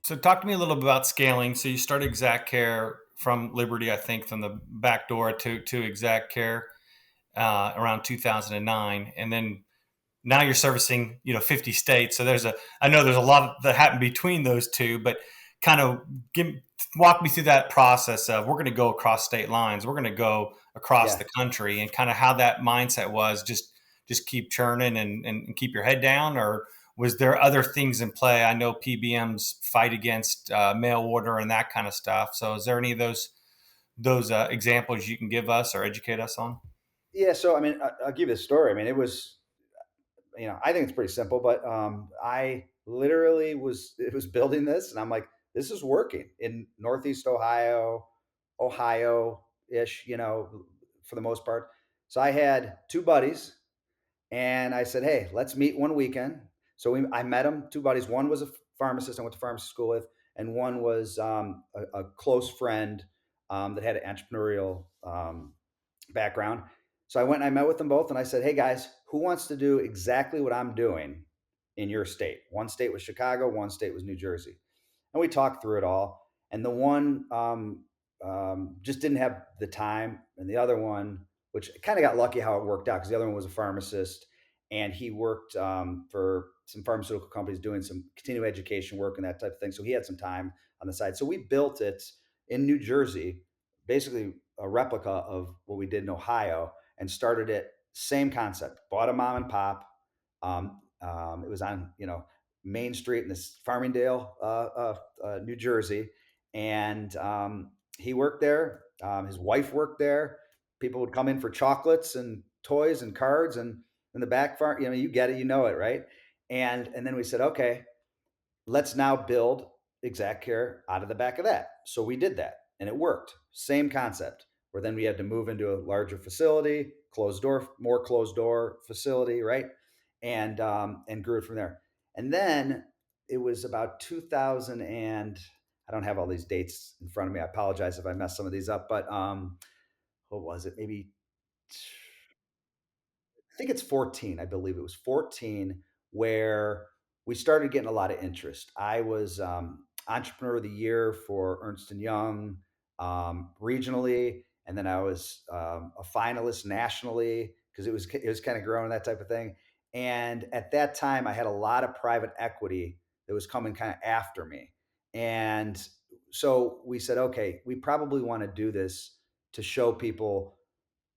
So talk to me a little bit about scaling. So you started Exact Care from Liberty, I think, from the back door to Exact Care around 2009, and then now you're servicing 50 states. So I know there's a lot that happened between those two, but kind of walk me through that process of we're going to go across state lines, we're going to go across Yeah. the country, and kind of how that mindset was just keep churning and keep your head down, or was there other things in play? I know PBMs fight against mail order and that kind of stuff. So is there any of those examples you can give us or educate us on? Yeah. So, I mean, I'll give you a story. I mean, it was, I think it's pretty simple, but I literally it was building this and I'm like, this is working in Northeast Ohio ish, for the most part. So I had two buddies and I said, hey, let's meet one weekend. So I met them, two buddies. One was a pharmacist I went to pharmacy school with, and one was a close friend that had an entrepreneurial background. So I went and I met with them both and I said, hey guys, who wants to do exactly what I'm doing in your state? One state was Chicago, one state was New Jersey. And we talked through it all. And the one just didn't have the time. And the other one, which kind of got lucky how it worked out, because the other one was a pharmacist and he worked for some pharmaceutical companies doing some continuing education work and that type of thing. So he had some time on the side. So we built it in New Jersey, basically a replica of what we did in Ohio, and started it same concept. Bought a mom and pop. It was on Main Street in this Farmingdale, New Jersey, and he worked there. His wife worked there. People would come in for chocolates and toys and cards, and in the back farm, you get it, it, right? And then we said, okay, let's now build Exact Care out of the back of that. So we did that, and it worked. Same concept. Where then we had to move into a larger facility, more closed door facility, right? And grew it from there. And then it was about 2000 and I don't have all these dates in front of me. I apologize if I mess some of these up, but what was it? Maybe I think it's 14. I believe it was 14 where we started getting a lot of interest. I was entrepreneur of the year for Ernst and Young regionally, and then I was a finalist nationally because it was kind of growing, that type of thing. And at that time, I had a lot of private equity that was coming kind of after me, and so we said, okay, we probably want to do this to show people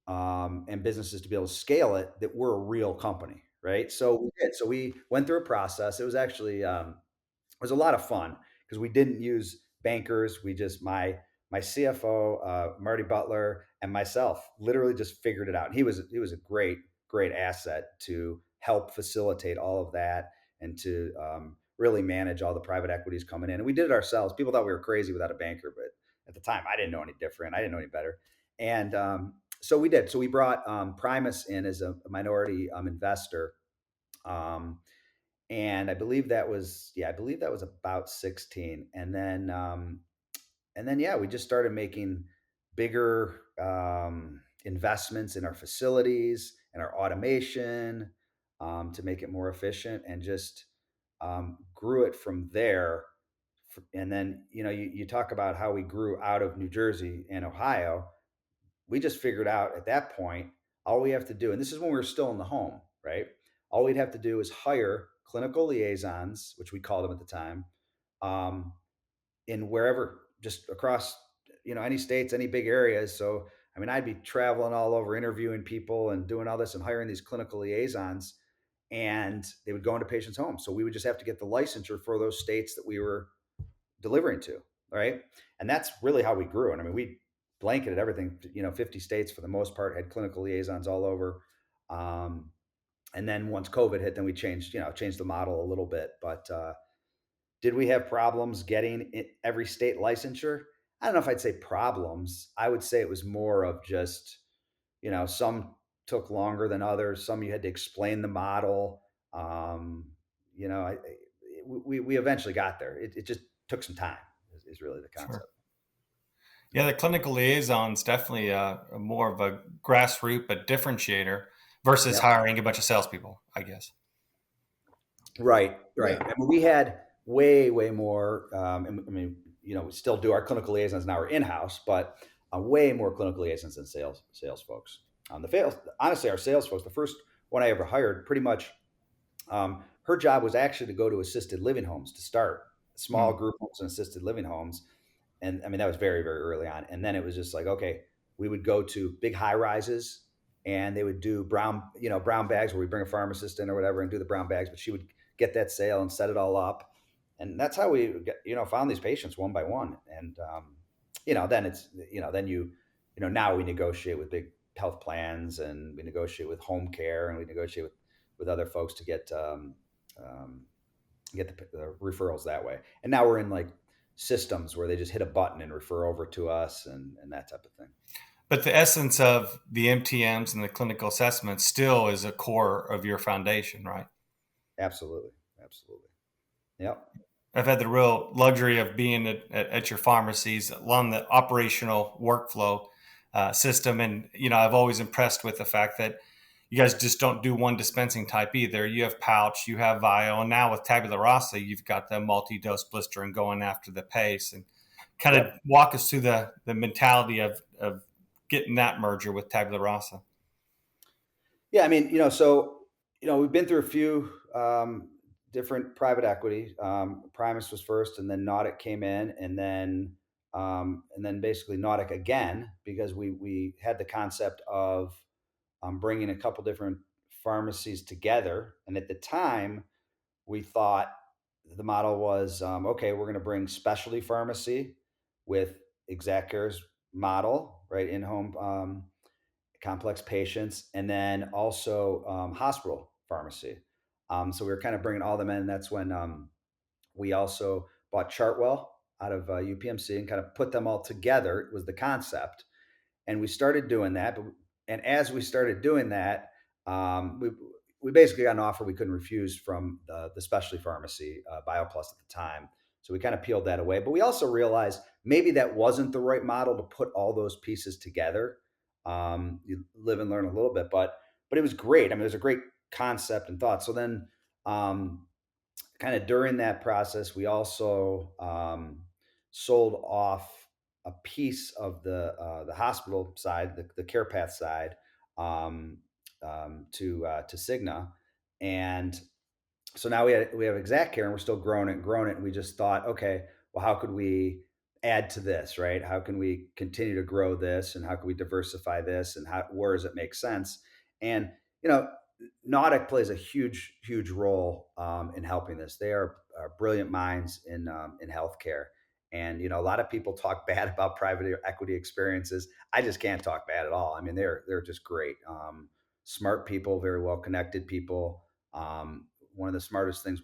and businesses to be able to scale it, that we're a real company, right? So we did. So we went through a process. It was actually it was a lot of fun because we didn't use bankers. We just my CFO Marty Butler and myself literally just figured it out. And he was a great asset to help facilitate all of that and to really manage all the private equities coming in. And we did it ourselves. People thought we were crazy without a banker, but at the time I didn't know any different. I didn't know any better. And so we did. So we brought Primus in as a minority investor, um, and I believe that was about 16, and then yeah, we just started making bigger investments in our facilities and our automation to make it more efficient, and just grew it from there. And then you talk about how we grew out of New Jersey and Ohio. We just figured out at that point, all we have to do, and this is when we were still in the home, right? All we'd have to do is hire clinical liaisons, which we called them at the time, um, in wherever, just across, any states, any big areas. So, I mean, I'd be traveling all over, interviewing people and doing all this and hiring these clinical liaisons, and they would go into patients' homes. So we would just have to get the licensure for those states that we were delivering to, right? And that's really how we grew. And I mean, we blanketed everything, 50 states for the most part, had clinical liaisons all over. Um, and then once COVID hit, then we changed the model a little bit. But did we have problems getting every state licensure? I don't know if I'd say problems. I would say it was more of just, some took longer than others. Some you had to explain the model. Um, you know, I, we eventually got there. It just took some time. Is really the Sure. concept. Yeah, the clinical liaison's definitely more of a grassroots but differentiator versus Yep. hiring a bunch of salespeople, I guess. Right. Right. Yeah. I mean, we had way more. And I mean, we still do our clinical liaisons now are in house, but way more clinical liaisons than sales folks. The fails, honestly, our sales folks, the first one I ever hired, pretty much, her job was actually to go to assisted living homes to start small Mm. group homes and assisted living homes. And I mean, that was very early on. And then it was just like, okay, we would go to big high rises, and they would do brown bags, where we bring a pharmacist in or whatever and do the brown bags, but she would get that sale and set it all up. And that's how we found these patients one by one. And then then now we negotiate with big health plans, and we negotiate with home care, and we negotiate with other folks to um, get the referrals that way. And now we're in like systems where they just hit a button and refer over to us, and that type of thing. But the essence of the MTMs and the clinical assessment still is a core of your foundation, right? Absolutely. Absolutely. Yep. I've had the real luxury of being at your pharmacies along the operational workflow system, and I've always impressed with the fact that you guys just don't do one dispensing type either. You have pouch, you have vial, and now with tabula rasa, you've got the multi-dose blister and going after the pace. And kind of Yep. walk us through the mentality of getting that merger with tabula rasa. Yeah. I mean, we've been through a few different private equity. Primus was first, and then Nautic came in, and then basically Nautic again, because we had the concept of bringing a couple different pharmacies together. And at the time, we thought the model was okay, we're going to bring specialty pharmacy with Exact Care's model, right? In home complex patients, and then also hospital pharmacy. So we were kind of bringing all them in. That's when we also bought Chartwell out of UPMC and kind of put them all together. It was the concept, and we started doing that. And as we started doing that, we basically got an offer we couldn't refuse from the specialty pharmacy, BioPlus at the time. So we kind of peeled that away. But we also realized maybe that wasn't the right model to put all those pieces together. You live and learn a little bit, but it was great. I mean, it was a great concept and thought. So then, kind of during that process, we also sold off a piece of the hospital side, the care path side, um, to Cigna, and so now we have Exact Care, and we're still growing it, and we just thought, okay, well, how could we add to this, right? How can we continue to grow this, and how can we diversify this, and where does it make sense? And you know, Nautic plays a huge role in helping this. They are brilliant minds in healthcare, and a lot of people talk bad about private equity experiences. I just can't talk bad at all. I mean, they're just great, smart people, very well connected people. One of the smartest things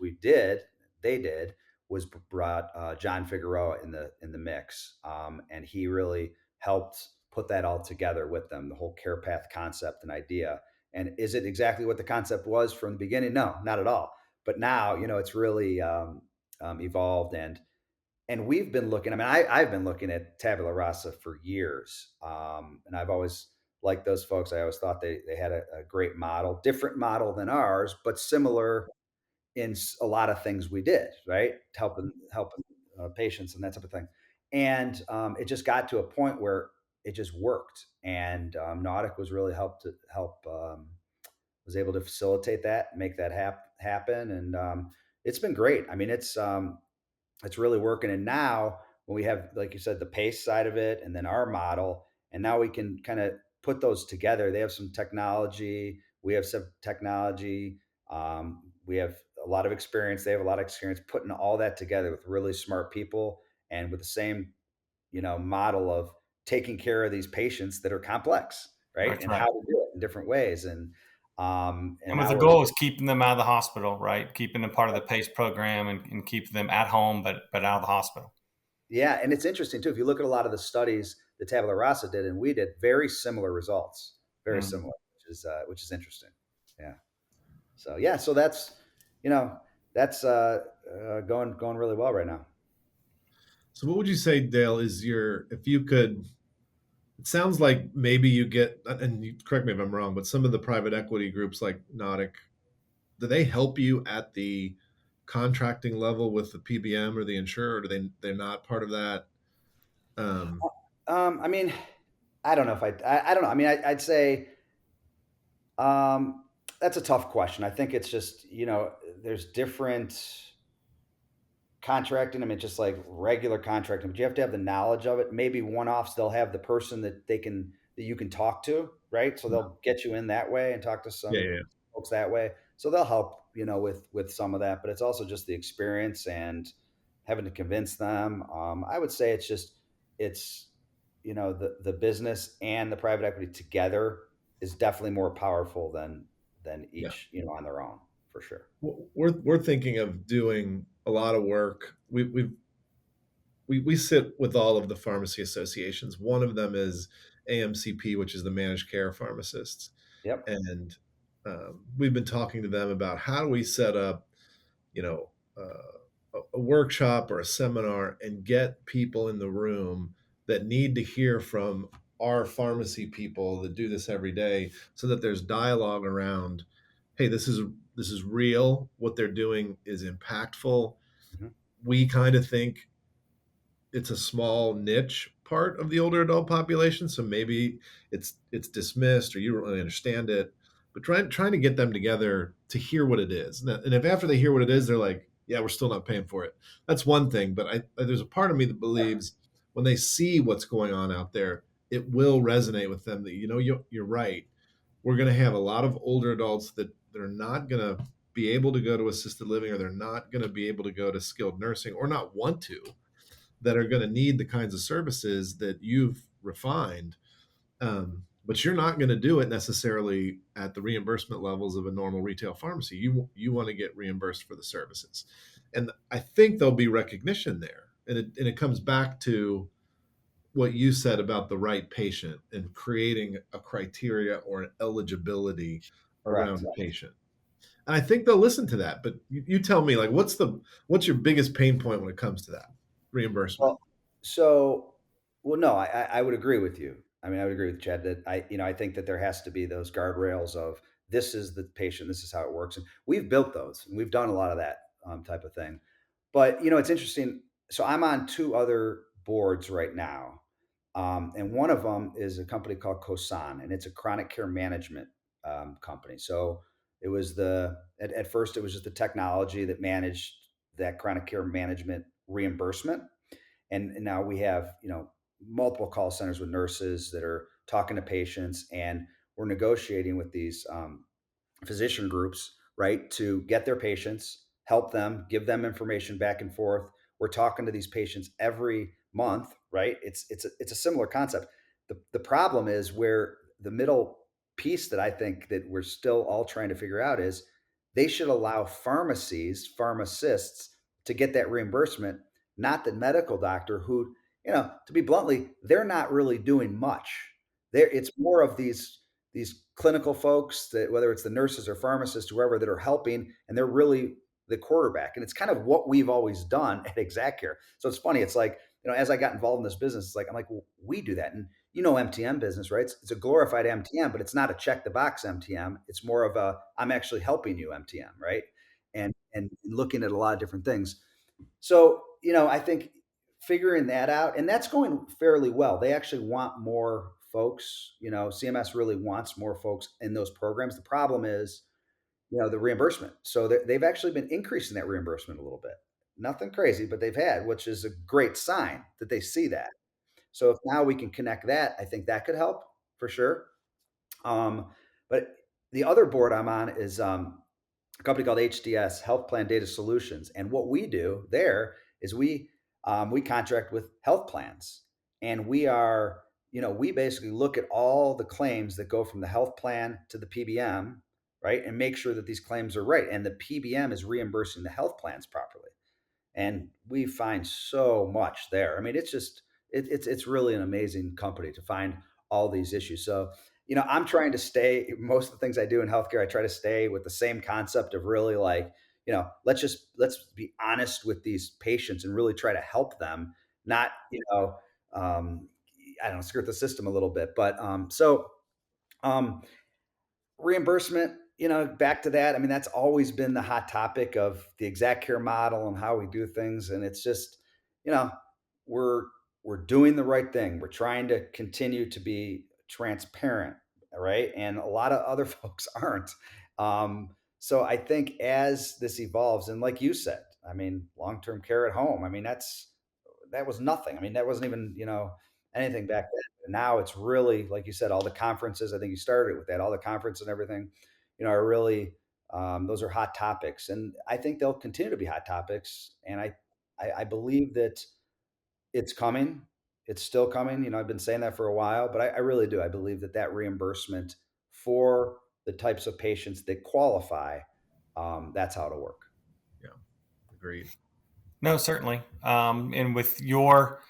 they did, was brought John Figueroa in the mix, and he really helped put that all together with them, the whole care path concept and idea. And is it exactly what the concept was from the beginning? No, not at all. But now, it's really evolved, and we've been looking. I mean, I've been looking at tabula rasa for years, and I've always liked those folks. I always thought they had a great model, different model than ours, but similar in a lot of things we did, right? Helping patients and that type of thing. And it just got to a point where it just worked, and Nautic was really help was able to facilitate that, make that happen, and it's been great. I mean, it's really working. And now, when we have, like you said, the pace side of it, and then our model, and now we can kind of put those together. They have some technology, we have some technology, we have a lot of experience, they have a lot of experience putting all that together with really smart people, and with the same model of taking care of these patients that are complex, right? That's And right. how to do it in different ways. And And with the now we're goal is keeping them out of the hospital, right? Keeping them part of the PACE program, and keeping them at home, but out of the hospital. Yeah, and it's interesting too. If you look at a lot of the studies that Tabula Rasa did and we did, very similar results, very Mm. similar, which is interesting. Yeah. So yeah, so you know that's going really well right now. So what would you say, Dale, is your, if you could, it sounds like maybe you get, and you correct me if I'm wrong, but some of the private equity groups like Nautic, do they help you at the contracting level with the PBM or the insurer? Or do they're not part of that? Um, I mean, I don't know if I don't know. I mean, I'd say um, that's a tough question. I think it's just, there's different contracting. I mean, just like regular contracting, but you have to have the knowledge of it. Maybe one-offs, they'll have the person that you can talk to, right? So they'll get you in that way and talk to yeah, some yeah, folks that way. So they'll help, with some of that. But it's also just the experience and having to convince them. I would say it's the business and the private equity together is definitely more powerful than yeah. each on their own, for sure. We're thinking of doing a lot of work. We sit with all of the pharmacy associations. One of them is AMCP, which is the managed care pharmacists, Yep. and we've been talking to them about how do we set up, you know, a workshop or a seminar and get people in the room that need to hear from our pharmacy people that do this every day, so that there's dialogue around, hey, this is real. What they're doing is impactful. Mhm. We kind of think it's a small niche part of the older adult population, so maybe it's dismissed or you don't really understand it. But trying to get them together to hear what it is, and if after they hear what it is, they're like, "Yeah, we're still not paying for it." That's one thing. But there's a part of me that believes when they see what's going on out there, it will resonate with them. That you're right. We're going to have a lot of older adults that they're not going to be able to go to assisted living, or they're not going to be able to go to skilled nursing, or not want to, that are going to need the kinds of services that you've refined. But you're not going to do it necessarily at the reimbursement levels of a normal retail pharmacy. You want to get reimbursed for the services, and I think there'll be recognition there. And it comes back to what you said about the right patient and creating a criteria or an eligibility Correct. around a patient. And I think they'll listen to that. But you tell me, like, what's your biggest pain point when it comes to that reimbursement? Well, so, well, no, I would agree with you. I mean, I would agree with Chad that I think that there has to be those guardrails of this is the patient, this is how it works, and we've built those, and we've done a lot of that type of thing. But it's interesting. So I'm on two other boards right now, and one of them is a company called Cosan, and it's a chronic care management company. So it was at first it was just the technology that managed that chronic care management reimbursement, and now we have multiple call centers with nurses that are talking to patients, and we're negotiating with these physician groups, right, to get their patients, help them, give them information back and forth. We're talking to these patients every month, right? It's a similar concept. The problem is where the middle piece that I think that we're still all trying to figure out is they should allow pharmacists to get that reimbursement, not the medical doctor who, to be bluntly, they're not really doing much. It's more of these clinical folks, that whether it's the nurses or pharmacists, whoever, that are helping, and they're really the quarterback. And it's kind of what we've always done at ExactCare. So it's funny. It's like, as I got involved in this business, I'm like, well, we do that. And MTM business, right? It's a glorified MTM, but it's not a check the box MTM. It's more of a, I'm actually helping you MTM, right? And looking at a lot of different things. So, I think figuring that out, and that's going fairly well. They actually want more folks. CMS really wants more folks in those programs. The problem is, the reimbursement. So they've actually been increasing that reimbursement a little bit. Nothing crazy, but they've had, which is a great sign that they see that. So if now we can connect that, I think that could help for sure. But the other board I'm on is a company called HDS, Health Plan Data Solutions. And what we do there is we contract with health plans, and we basically look at all the claims that go from the health plan to the PBM, right, and make sure that these claims are right, and the PBM is reimbursing the health plans properly. And we find so much there. I mean, it's really an amazing company to find all these issues. So, I'm trying to stay, most of the things I do in healthcare, I try to stay with the same concept of really, like, let's be honest with these patients and really try to help them, not, um, I don't know, skirt the system a little bit. But so um reimbursement, back to that. I mean, that's always been the hot topic of the exact care model and how we do things. And it's just, you know, we're we're doing the right thing. We're trying to continue to be transparent, right? And a lot of other folks aren't. So I think as this evolves, and like you said, I mean, long-term care at home. I mean, that was nothing. I mean, that wasn't even, anything back then. And now it's really, like you said, all the conferences. I think you started with that. All the conferences and everything, are really those are hot topics, and I think they'll continue to be hot topics. And I believe that it's coming. It's still coming. I've been saying that for a while, but I really do. I believe that reimbursement for the types of patients that qualify, that's how it'll work. Yeah, agreed. No, certainly. And with your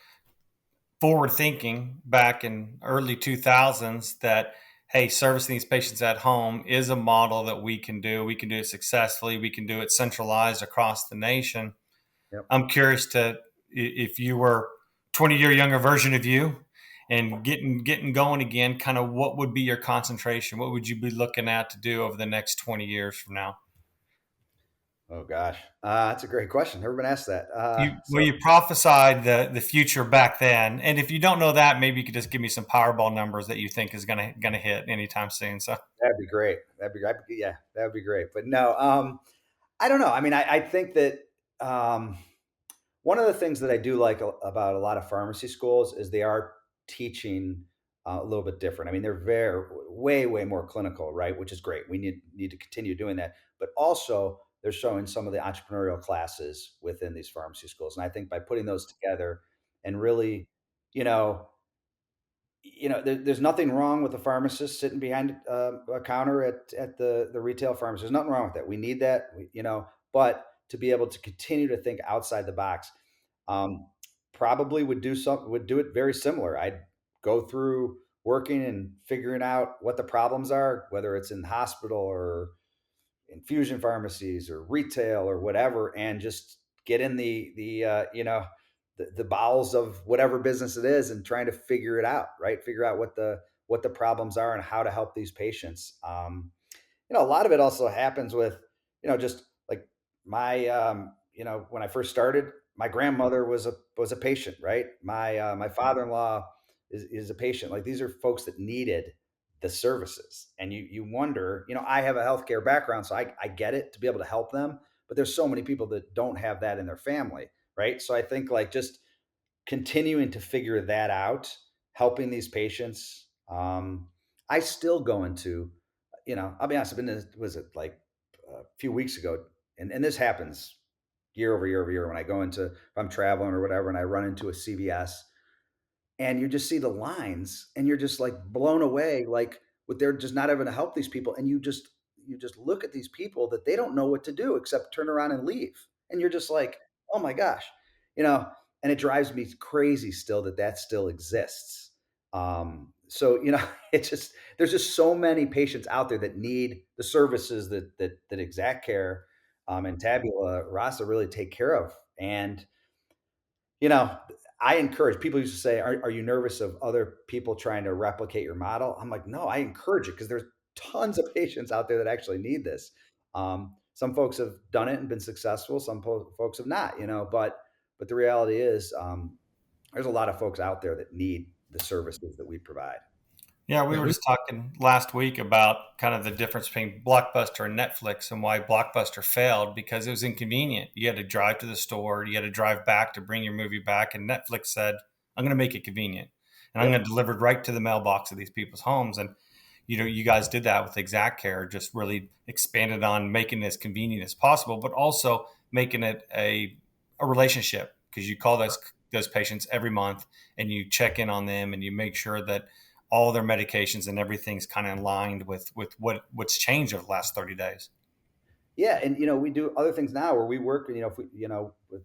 forward thinking back in early 2000s that, hey, servicing these patients at home is a model that we can do. We can do it successfully. We can do it centralized across the nation. Yep. I'm curious to, if you were 20-year younger version of you and getting going again, kind of what would be your concentration? What would you be looking at to do over the next 20 years from now? Oh gosh, that's a great question. Never been asked that. You prophesied the future back then, and if you don't know that, maybe you could just give me some Powerball numbers that you think is gonna hit anytime soon. So That'd be great. Yeah, that would be great. But no, I don't know. I mean, I think that um, one of the things that I do like about a lot of pharmacy schools is they are teaching a little bit different. I mean, they're very way more clinical, right? Which is great. We need to continue doing that. But also, they're showing some of the entrepreneurial classes within these pharmacy schools, and I think by putting those together and really, you know, there's nothing wrong with a pharmacist sitting behind a counter at the retail pharmacy. There's nothing wrong with that. We need that, but to be able to continue to think outside the box, um, probably would do it very similar. I'd go through working and figuring out what the problems are, whether it's in the hospital or infusion pharmacies or retail or whatever, and just get in the bowels of whatever business it is and trying to figure it out, right? Figure out what the problems are and how to help these patients. A lot of it also happens with, just like when I first started, my grandmother was a patient, right? My father-in-law is a patient. Like, these are folks that needed the services, and you wonder, I have a healthcare background, so I get it, to be able to help them, but there's so many people that don't have that in their family, right? So I think, like, just continuing to figure that out, helping these patients. I still go into, I'll be honest, I've been to, was it like a few weeks ago, and this happens year over year over year when I go into, if I'm traveling or whatever, and I run into a CVS, and you just see the lines, and you're just like blown away, like, with they're just not able to help these people, and you just look at these people that they don't know what to do except turn around and leave, and you're just like, oh my gosh, you know and it drives me crazy still that still exists. So, it's just, there's just so many patients out there that need the services that exact care, and tabula rasa really take care of. And you know, I encourage people. Used to say, are you nervous of other people trying to replicate your model? I'm like, no, I encourage it, because there's tons of patients out there that actually need this. Some folks have done it and been successful. Some folks have not, but the reality is, there's a lot of folks out there that need the services that we provide. yeah, we Yeah, were we just talking last week about kind of the difference between Blockbuster and Netflix and why Blockbuster failed, because it was inconvenient. You had to drive to the store, you had to drive back to bring your movie back, and Netflix said, "I'm going to make it convenient, and I'm going Yep. to deliver it right to the mailbox of these people's homes." And you guys did that with Exact Care, just really expanded on making it as convenient as possible, but also making it a relationship, because you call those patients every month and you check in on them and you make sure that all their medications and everything's kind of aligned with what's changed over the last 30 days. Yeah, and we do other things now where we work, if we, with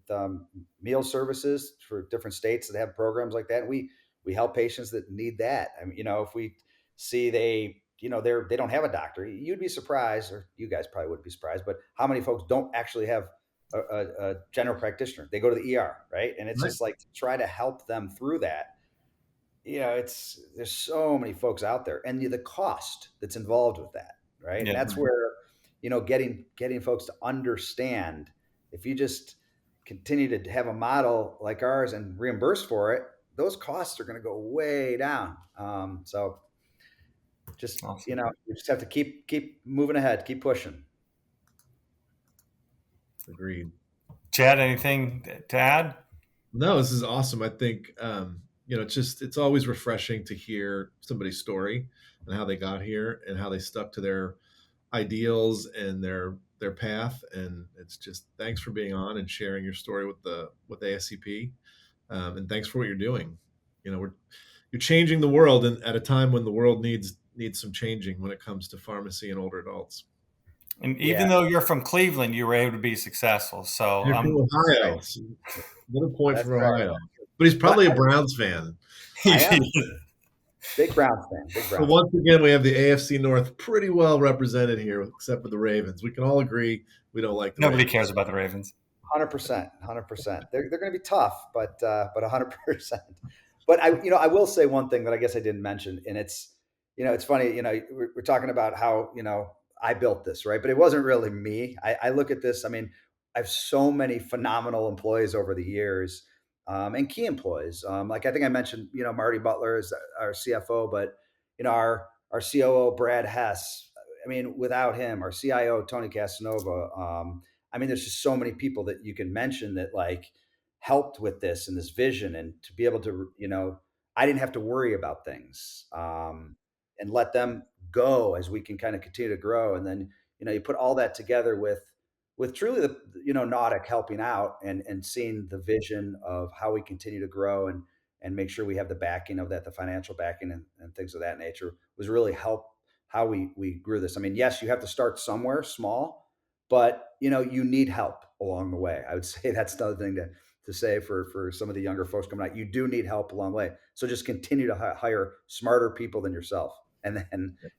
meal services for different states that have programs like that. We help patients that need that. I mean, if we see they don't have a doctor, you'd be surprised, or you guys probably wouldn't be surprised, but how many folks don't actually have a general practitioner? They go to the ER, right? And it's right. just like to try to help them through that. There's so many folks out there, and the cost that's involved with that. right? And Yeah. that's where, getting folks to understand, if you just continue to have a model like ours and reimburse for it, those costs are going to go way down. So just, Awesome. we just have to keep moving ahead, keep pushing. Agreed. Chad, anything to add? No, this is awesome. I think it's always refreshing to hear somebody's story and how they got here and how they stuck to their ideals and their path. And it's just thanks for being on and sharing your story with ASCP, and thanks for what you're doing. You're changing the world, and at a time when the world needs some changing when it comes to pharmacy and older adults. And Yeah, even though you're from Cleveland, you were able to be successful. So You're from that's right. Ohio. So what a point That's from right. Ohio. But he's But probably a Browns fan. I am big Browns fan, big But Browns fan. once again, we have the AFC North pretty well represented here, except for the Ravens. We can all agree we don't like the nobody Ravens. cares about the Ravens. 100%, 100%. They're going to be tough, but 100%. But I will say one thing that I guess I didn't mention, and it's funny. We're talking about how I built this, right? But it wasn't really me. I look at this. I mean, I have so many phenomenal employees over the years, and key employees. Like I think I mentioned, Marty Butler is our CFO, but our COO Brad Hess. I mean, without him, our CIO Tony Casanova. I mean, there's just so many people that you can mention that like helped with this and this vision, and to be able to, I didn't have to worry about things, and let them go as we can kind of continue to grow. And then, you put all that together with truly the, Nautic helping out and seeing the vision of how we continue to grow and make sure we have the backing of that, the financial backing and things of that nature was really help how we grew this. I mean, yes, you have to start somewhere small, but you need help along the way. I would say that's another thing to say for some of the younger folks coming out. You do need help along the way. So just continue to hire smarter people than yourself, and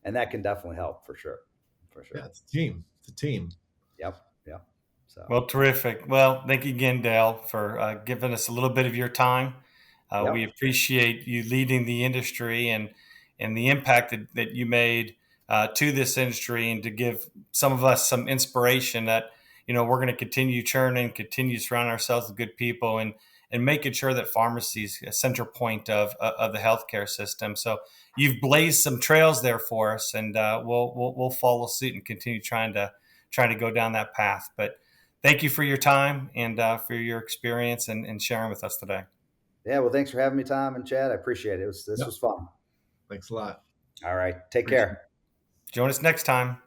that can definitely help for sure, for Yeah, sure. it's a team. It's a team. Yep, yep. So Well, terrific. Well, thank you again, Dale, for giving us a little bit of your time. We yep, appreciate you leading the industry and the impact that you made to this industry, and to give some of us some inspiration that we're going to continue churning, continue surrounding ourselves with good people, and making sure that pharmacy is a center point of the healthcare system. So you've blazed some trails there for us, and we'll follow suit and continue trying to go down that path. But thank you for your time and for your experience and sharing with us today. yeah. Well, thanks for having me, Tom and Chad. I appreciate it. This Yep. was fun. Thanks a lot. All right, take Appreciate it. care. Join us next time.